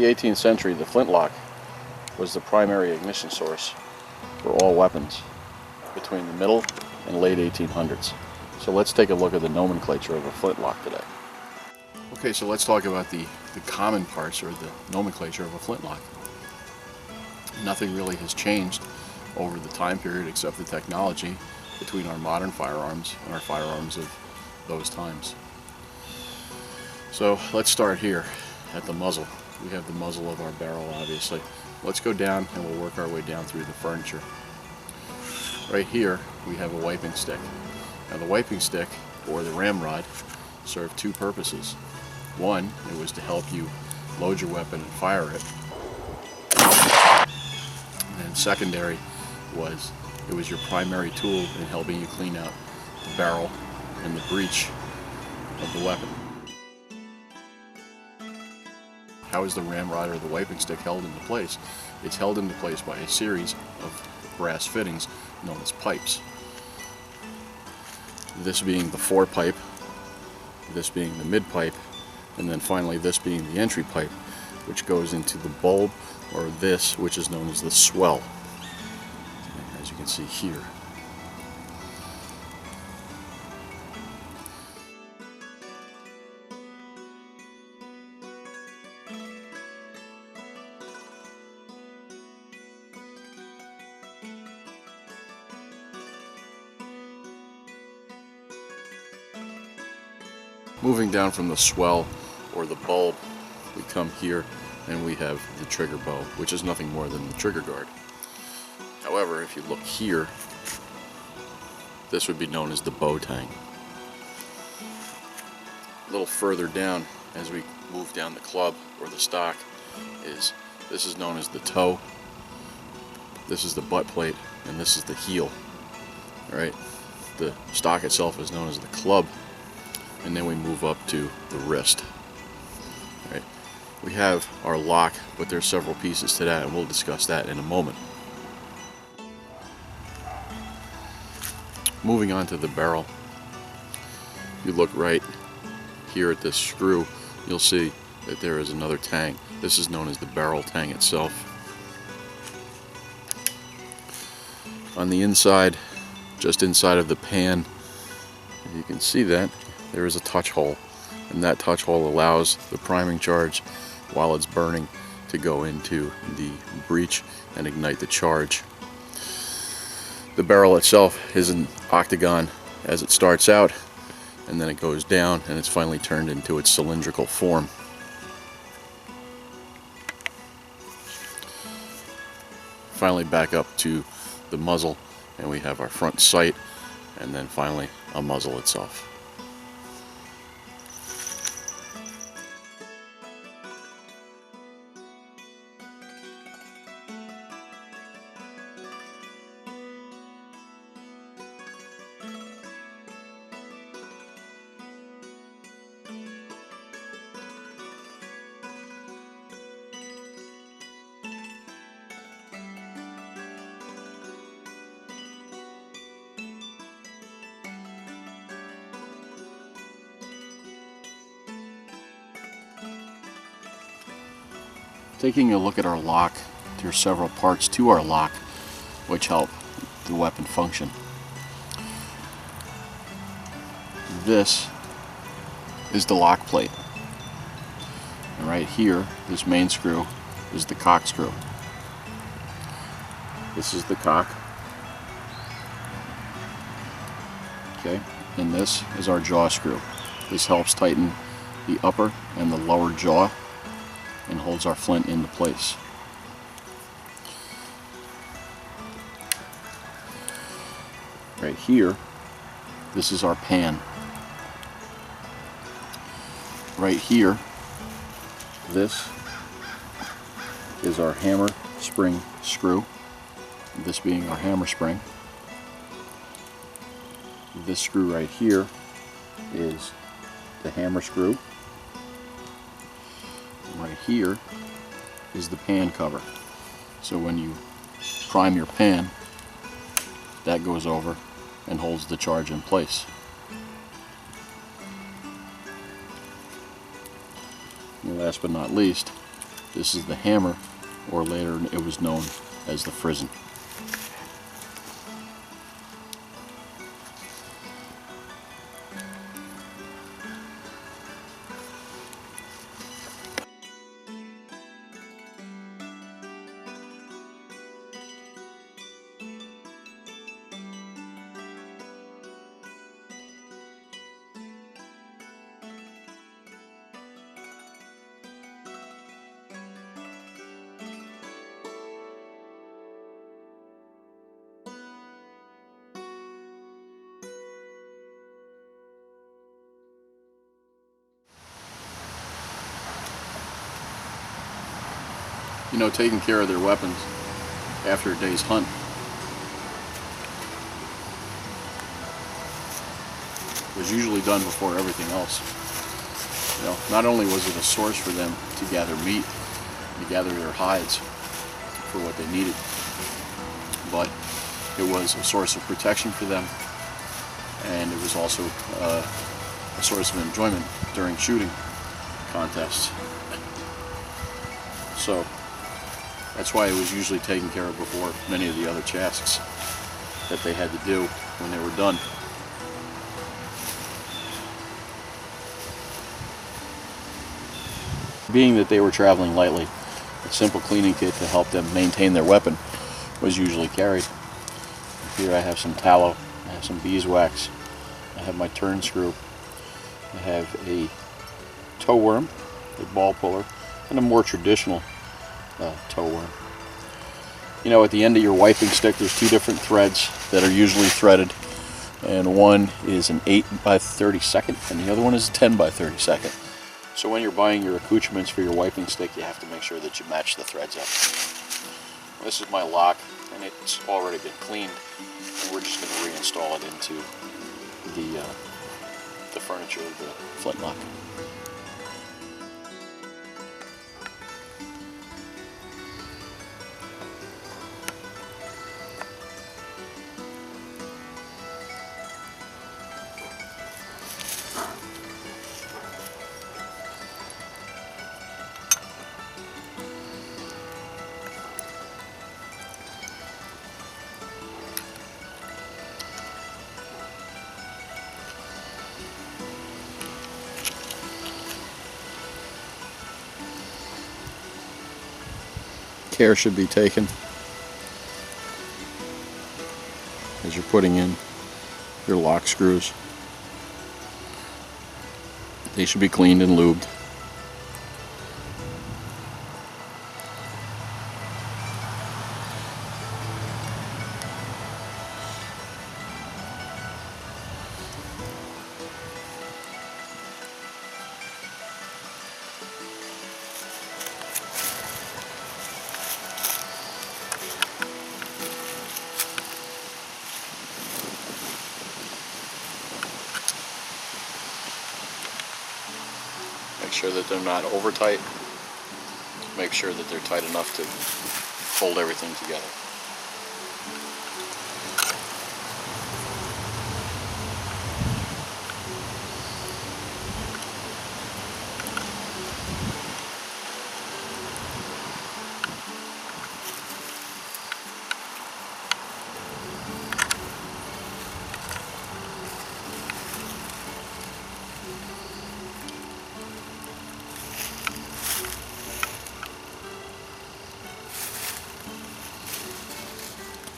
the 18th century, the flintlock was the primary ignition source for all weapons between the middle and late 1800s. So let's take a look at the nomenclature of a flintlock today. Okay, so let's talk about the common parts, or the nomenclature of a flintlock. Nothing really has changed over the time period except the technology between our modern firearms and our firearms of those times. So let's start here at the muzzle. We have the muzzle of our barrel, obviously. Let's go down and we'll work our way down through the furniture. Right here we have a wiping stick. Now the wiping stick, or the ramrod, served two purposes. One, it was to help you load your weapon and fire it. And secondary was, it was your primary tool in helping you clean out the barrel and the breech of the weapon. How is the ramrod or the wiping stick held into place? It's held into place by a series of brass fittings known as pipes. This being the forepipe, this being the mid pipe, and then finally this being the entry pipe, which goes into the bulb, or this, which is known as the swell, as you can see here. Moving down from the swell, or the bulb, we come here and we have the trigger bow, which is nothing more than the trigger guard. However, if you look here, this would be known as the bow tang. A little further down, as we move down the club or the stock, this is known as the toe, this is the butt plate, and this is the heel. Alright, the stock itself is known as the club, and then we move up to the wrist. Right. We have our lock, but there's several pieces to that, and we'll discuss that in a moment. Moving on to the barrel, if you look right here at this screw, you'll see that there is another tang. This is known as the barrel tang itself. On the inside, just inside of the pan, you can see that there is a touch hole, and that touch hole allows the priming charge, while it's burning, to go into the breech and ignite the charge. The barrel itself is an octagon as it starts out, and then it goes down and it's finally turned into its cylindrical form. Finally back up to the muzzle, and we have our front sight, and then finally a muzzle itself. Taking a look at our lock, there are several parts to our lock which help the weapon function. This is the lock plate, and right here, this main screw is the cock screw. This is the cock, okay, and this is our jaw screw. This helps tighten the upper and the lower jaw and holds our flint into place. Right here, this is our pan. Right here, this is our hammer spring screw, this being our hammer spring. This screw right here is the hammer screw. Right here is the pan cover. So when you prime your pan, that goes over and holds the charge in place. And last but not least, This is the hammer, or later it was known as the frizzen. You know, taking care of their weapons after a day's hunt was usually done before everything else. You know, not only was it a source for them to gather meat, to gather their hides for what they needed, but it was a source of protection for them, and it was also a source of enjoyment during shooting contests. So that's why it was usually taken care of before many of the other tasks that they had to do when they were done. Being that they were traveling lightly, a simple cleaning kit to help them maintain their weapon was usually carried. Here I have some tallow, I have some beeswax, I have my turn screw, I have a toe worm, a ball puller, and a more traditional toe worm. You know, at the end of your wiping stick there's two different threads that are usually threaded, and one is an 8 by 32nd and the other one is a 10 by 32nd. So when you're buying your accoutrements for your wiping stick, you have to make sure that you match the threads up. This is my lock, and it's already been cleaned, and we're just going to reinstall it into the furniture of the Flintlock. Care should be taken as you're putting in your lock screws. They should be cleaned and lubed. Make sure that they're not over tight. Make sure that they're tight enough to hold everything together.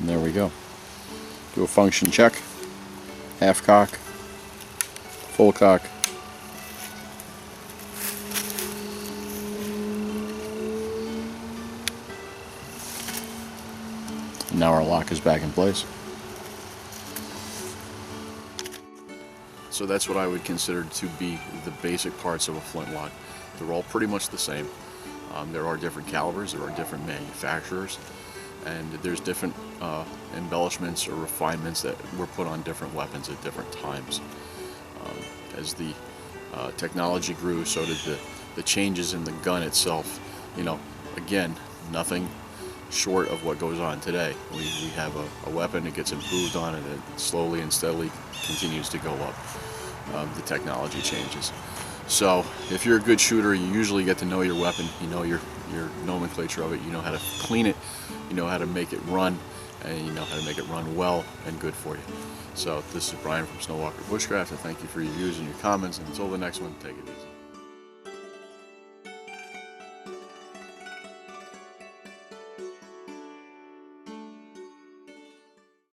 And there we go. Do a function check. Half cock, full cock. And now our lock is back in place. So that's what I would consider to be the basic parts of a flintlock. They're all pretty much the same. There are different calibers, there are different manufacturers, and there's different embellishments or refinements that were put on different weapons at different times. As the technology grew, so did the changes in the gun itself. You know, again, nothing short of what goes on today. We have a weapon that gets improved on, and it slowly and steadily continues to go up. The technology changes. So if you're a good shooter, you usually get to know your weapon, you know your nomenclature of it, you know how to clean it, you know how to make it run, and you know how to make it run well and good for you. So this is Brian from Snowwalker Bushcraft, and thank you for your views and your comments, and until the next one, take it easy.